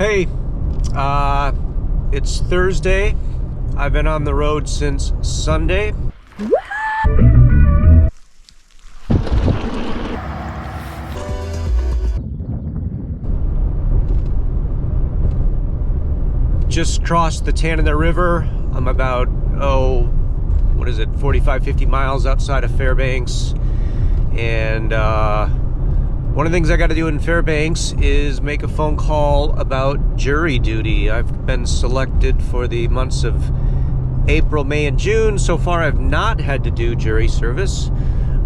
Hey, it's Thursday. I've been on the road since Sunday. Just crossed the Tanana River. I'm about, 45, 50 miles outside of Fairbanks. And one of the things I got to do in Fairbanks is make a phone call about jury duty. I've been selected for the months of April, May, and June. So far, I've not had to do jury service,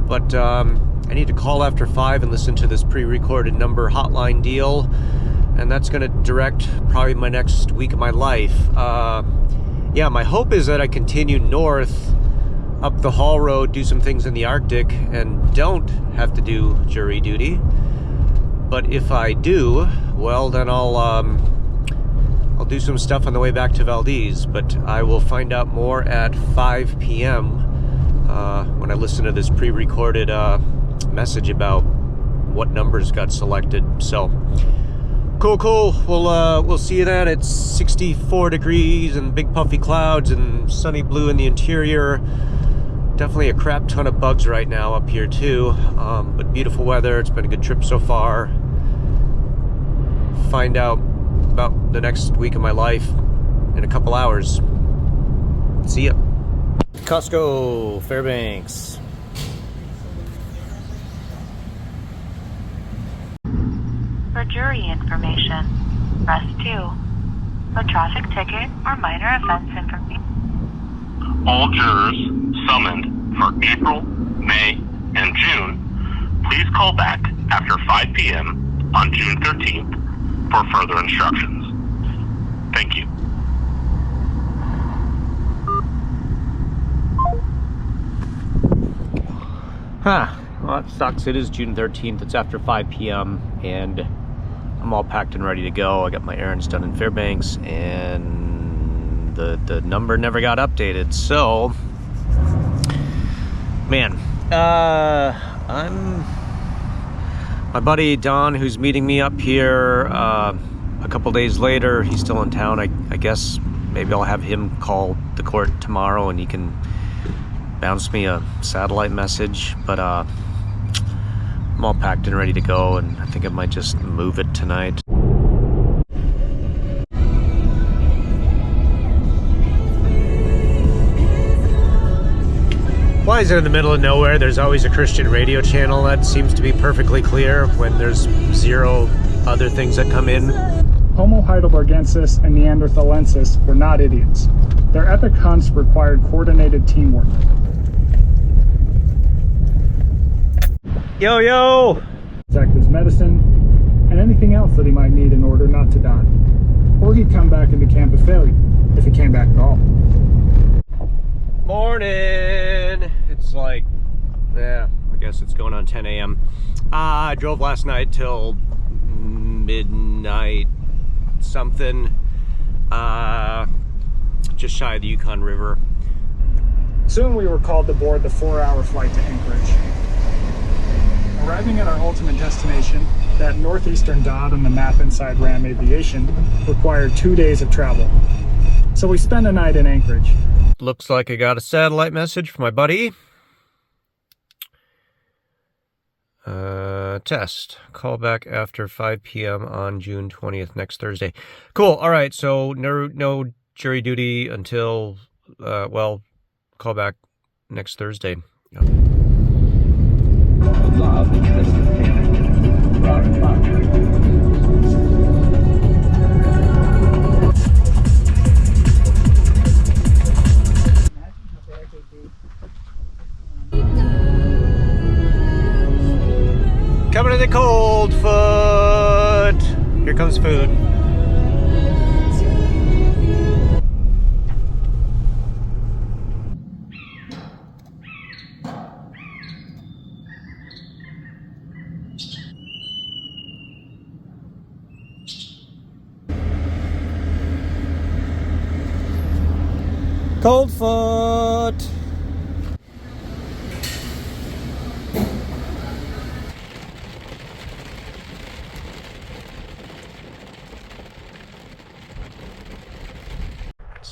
but I need to call after 5 and listen to this pre-recorded number hotline deal, and that's going to direct probably my next week of my life. Yeah, my hope is that I continue north up the haul road, do some things in the Arctic, and don't have to do jury duty. But if I do, well, then I'll do some stuff on the way back to Valdez. But I will find out more at 5 p.m. When I listen to this pre-recorded message about what numbers got selected. So cool. We'll see you then. It's 64 degrees and big puffy clouds and sunny blue in the interior. Definitely a crap ton of bugs right now up here too, but beautiful weather. It's been a good trip so far. Find out about the next week of my life in a couple hours. See ya. Costco, Fairbanks. For jury information, press 2. For traffic ticket or minor offense information. All jurors summoned for April, May, and June, please call back after 5 p.m. on June 13th for further instructions. Thank you. Well, it sucks. It is June 13th. It's after 5 p.m. and I'm all packed and ready to go. I got my errands done in Fairbanks and the number never got updated. So, man, my buddy Don, who's meeting me up here a couple days later, he's still in town. I guess maybe I'll have him call the court tomorrow and he can bounce me a satellite message. But I'm all packed and ready to go, and I think I might just move it tonight. Why is it in the middle of nowhere? There's always a Christian radio channel that seems to be perfectly clear when there's zero other things that come in. Homo heidelbergensis and Neanderthalensis were not idiots. Their epic hunts required coordinated teamwork. Yo! Act as medicine, and anything else that he might need in order not to die. Or he'd come back into camp a failure, if he came back at all. Morning! It's like, I guess it's going on 10 a.m. I drove last night till midnight something, just shy of the Yukon River. Soon we were called to board the 4-hour flight to Anchorage. Arriving at our ultimate destination, that northeastern dot on the map inside Ram Aviation, required 2 days of travel. So we spent a night in Anchorage. Looks like I got a satellite message from my buddy. Test. Call back after 5 p.m. on June 20th, next Thursday. Cool. All right. So no jury duty until, call back next Thursday. Yeah. Coming to the cold foot. Here comes food. Cold foot.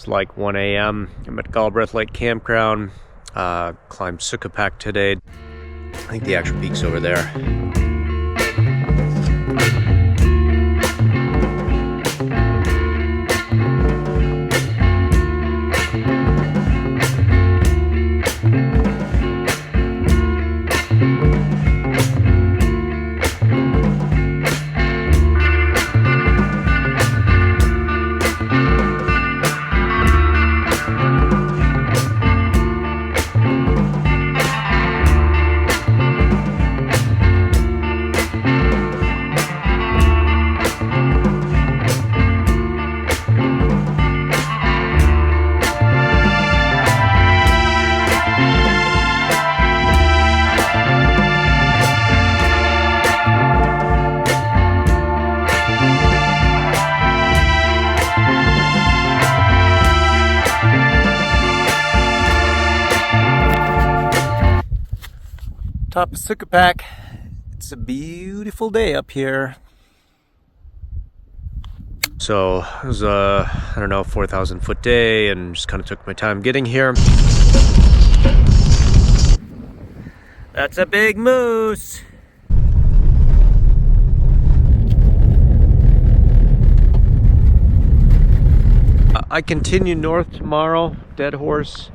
It's like 1 a.m. I'm at Galbraith Lake campground. Climbed Sukkapak today. I think the actual peak's over there. Top of Sukkapak. It's a beautiful day up here. So it was a, I don't know, 4,000 foot day, and just kind of took my time getting here. That's a big moose. I continue north tomorrow, Deadhorse.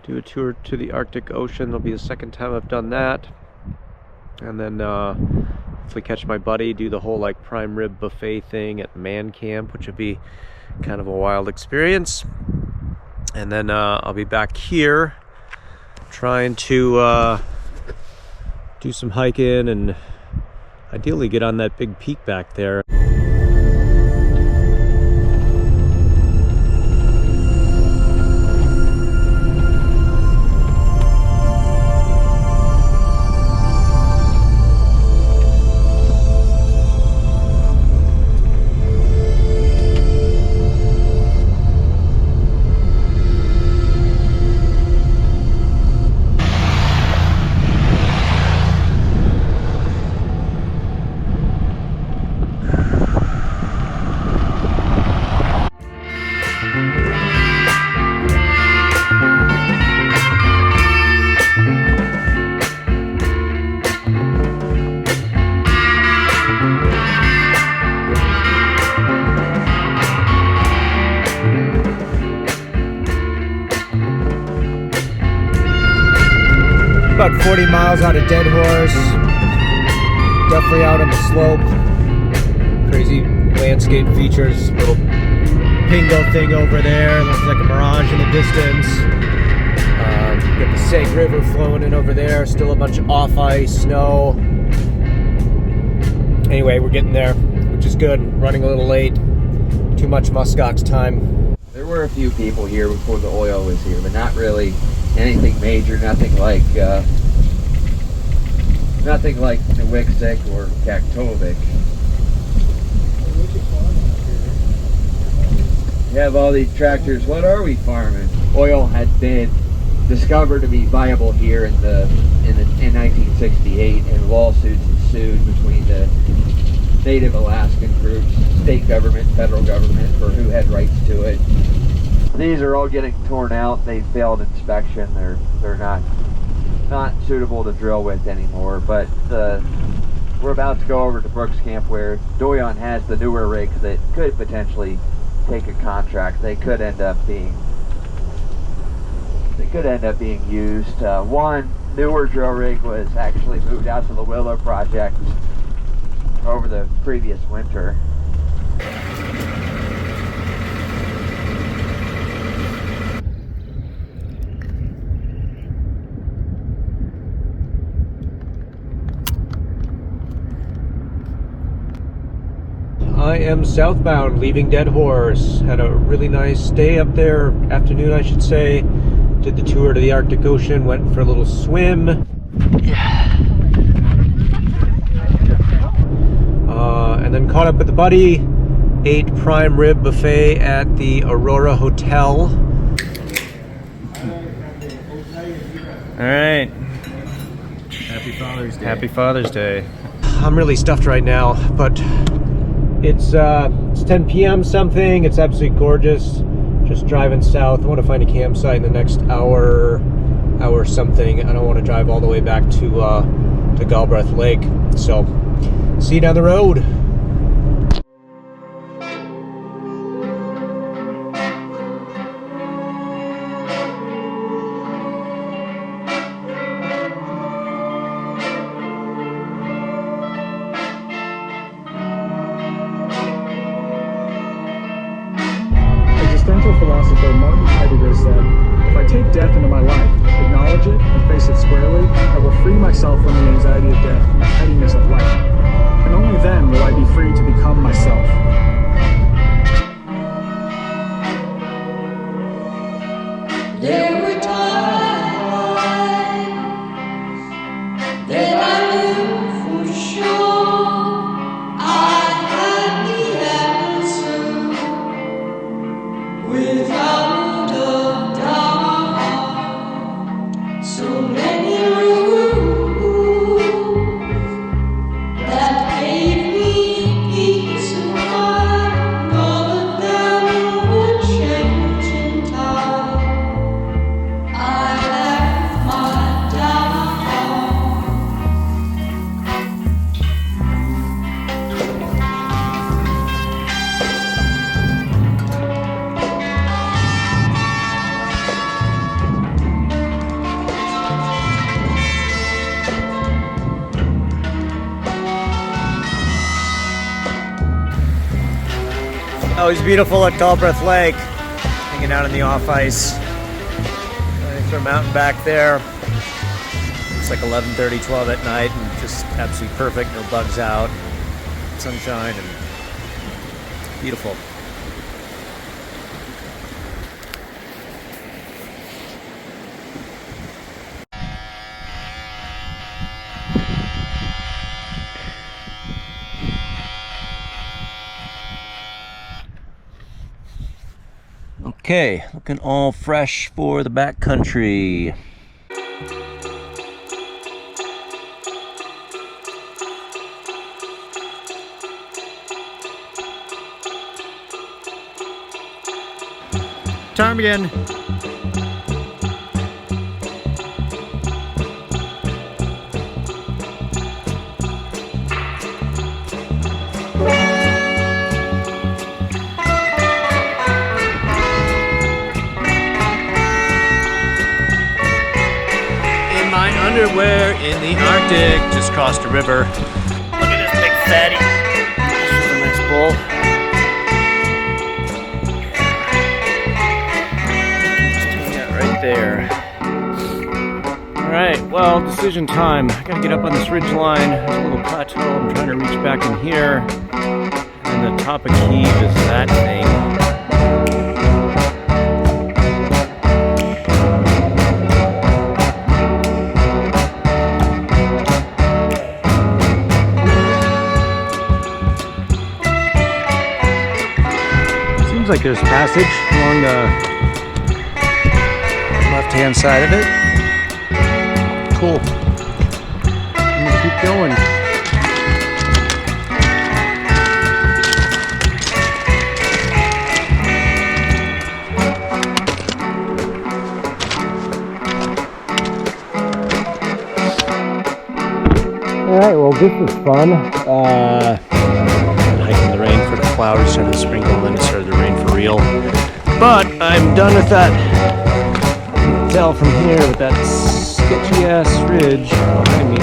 Do a tour to the Arctic Ocean. That'll be the second time I've done that. And then hopefully catch my buddy, do the whole like prime rib buffet thing at man camp, which would be kind of a wild experience. And then I'll be back here trying to do some hiking and ideally get on that big peak back there. About 40 miles out of Deadhorse. Definitely out on the slope. Crazy landscape features. Little Pingo thing over there. Looks like a mirage in the distance. Got the Seg River flowing in over there. Still a bunch of off ice, snow. Anyway, we're getting there, which is good. Running a little late. Too much muskox time. There were a few people here before the oil was here, but not really anything major. Nothing like the Wicksik or Kaktovik. You have all these tractors. What are we farming? Oil had been discovered to be viable here in 1968, and lawsuits ensued between the Native Alaskan groups, state government, federal government, for who had rights to it. These are all getting torn out. They failed inspection. They're not suitable to drill with anymore. But we're about to go over to Brooks Camp, where Doyon has the newer rigs that could potentially take a contract. They could end up being used. One newer drill rig was actually moved out to the Willow Project over the previous winter. I am southbound, leaving Deadhorse. Had a really nice day up there, afternoon I should say. Did the tour to the Arctic Ocean, went for a little swim. Yeah. And then caught up with a buddy, ate prime rib buffet at the Aurora Hotel. All right. Happy Father's Day. Happy Father's Day. I'm really stuffed right now, but it's 10 p.m. something. It's absolutely gorgeous. Just driving south. I want to find a campsite in the next hour something. I don't want to drive all the way back to Galbraith Lake. So, see you down the road. Existential philosopher Martin Heidegger said, "If I take death into my life, acknowledge it, and face it squarely, I will free myself from the anxiety of death and the pettiness of life. And only then will I be free to become myself." There were times that I knew for sure I had the answer without a doubt. So many rules that gave me peace of mind, all of them would change in time. I left my doubt. Always beautiful at Galbraith Lake, hanging out in the off ice. There's our mountain back there. It's like 11:30, 12 at night, and just absolutely perfect. No bugs out, sunshine, and beautiful. Okay, looking all fresh for the backcountry. Time again. Underwear in the Arctic, just crossed a river. Look at this big fatty. This is a nice bull. Just hang out right there. Alright, well, decision time. I gotta get up on this ridge line. There's a little plateau. I'm trying to reach back in here. And the top of Kiev is that thing. Like there's passage along the left-hand side of it. Cool. I'm gonna keep going. All right. Well, this was fun. Hiking the rain for the clouds, started to sprinkle, and then it started to rain for real. But I'm done with that. You can tell from here with that sketchy ass ridge behind me.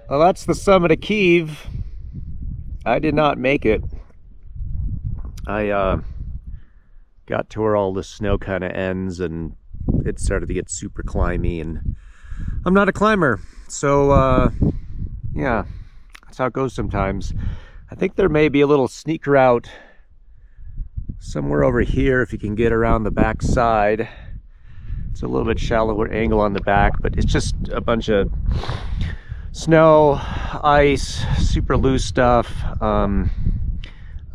Well, that's the summit of Kiev. I did not make it. I got to where all the snow kind of ends and it started to get super climby, and I'm not a climber, so yeah, that's how it goes sometimes. I think there may be a little sneak route somewhere over here if you can get around the back side. It's a little bit shallower angle on the back, but it's just a bunch of snow, ice, super loose stuff.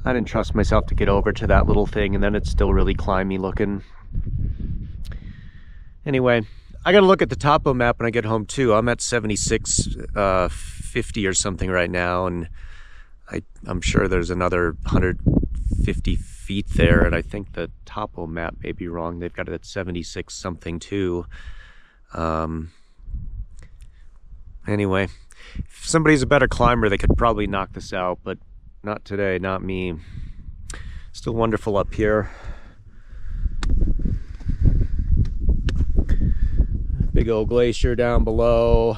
I didn't trust myself to get over to that little thing, and then it's still really climby looking. Anyway, I gotta look at the topo map when I get home too. I'm at 7650 or something right now, and I'm sure there's another 150 feet there, and I think the topo map may be wrong. They've got it at 76 something too. Anyway, if somebody's a better climber, they could probably knock this out, but not today, not me. Still wonderful up here. Big old glacier down below.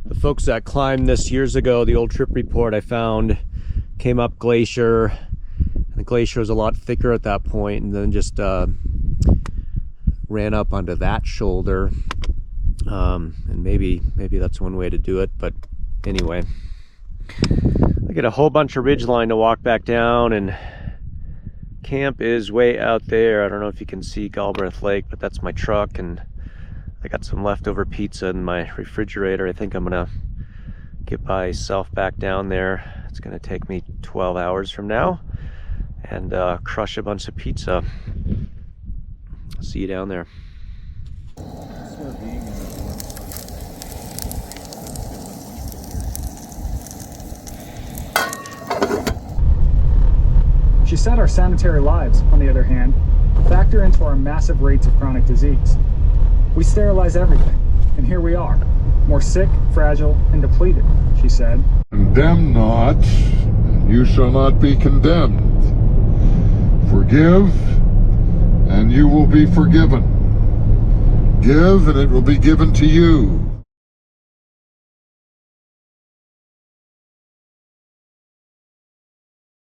The folks that climbed this years ago, the old trip report I found, came up glacier. The glacier was a lot thicker at that point, and then just ran up onto that shoulder. And maybe that's one way to do it, but anyway. I get a whole bunch of ridgeline to walk back down, and camp is way out there. I don't know if you can see Galbraith Lake, but that's my truck, and I got some leftover pizza in my refrigerator. I think I'm gonna get myself back down there. It's gonna take me 12 hours from now, and crush a bunch of pizza. See you down there. She said our sanitary lives, on the other hand, factor into our massive rates of chronic disease. We sterilize everything, and here we are, more sick, fragile, and depleted, she said. Condemn not, and you shall not be condemned. Forgive, and you will be forgiven. Give, and it will be given to you.